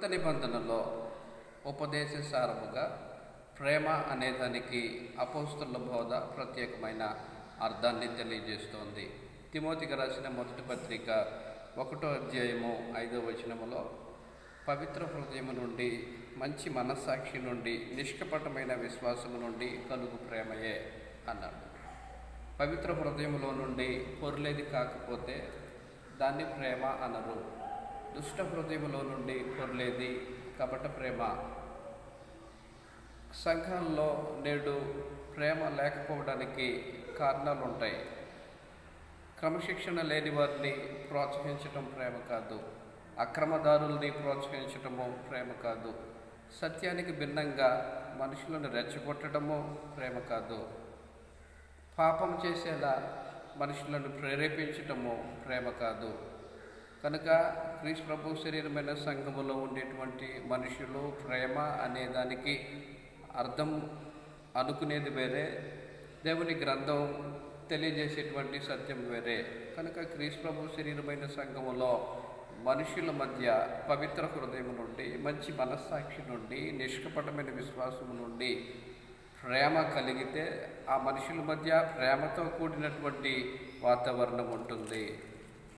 క్రొత్త నిబంధనలో ఉపదేశ సారముగా ప్రేమ అనేదానికి అపోస్తలుల బోధ ప్రత్యేకమైన అర్థాన్ని తెలియజేస్తోంది. తిమోతికి రాసిన మొదటి పత్రిక 1వ అధ్యాయము 5వ వచనములో పవిత్ర హృదయము నుండి, మంచి మనస్సాక్షి నుండి, నిష్కపటమైన విశ్వాసము నుండి కలుగు ప్రేమయే అన్నాడు. పవిత్ర హృదయములో నుండి పొర్లేది కాకపోతే దాన్ని ప్రేమ అనరు. దుష్ట హృదయములో నుండి పొర్లేది కపట ప్రేమ. సంఘంలో నేడు ప్రేమ లేకపోవడానికి కారణాలు ఉంటాయి. క్రమశిక్షణ లేని వారిని ప్రోత్సహించటం ప్రేమ కాదు. అక్రమదారుల్ని ప్రోత్సహించటము ప్రేమ కాదు. సత్యానికి భిన్నంగా మనుషులను రెచ్చగొట్టడము ప్రేమ కాదు. పాపం చేసేలా మనుషులను ప్రేరేపించటము ప్రేమ కాదు. కనుక క్రీస్తు ప్రభు శరీరమైన సంఘములో ఉండేటువంటి మనుషులు ప్రేమ అనేదానికి అర్థం అనుకునేది వేరే, దేవుని గ్రంథం తెలియజేసేటువంటి సత్యం వేరే. కనుక క్రీస్తు ప్రభు శరీరమైన సంఘములో మనుషుల మధ్య పవిత్ర హృదయం నుండి, మంచి మనస్సాక్షి నుండి, నిష్కపటమైన విశ్వాసము నుండి ప్రేమ కలిగితే ఆ మనుషుల మధ్య ప్రేమతో కూడినటువంటి వాతావరణం ఉంటుంది.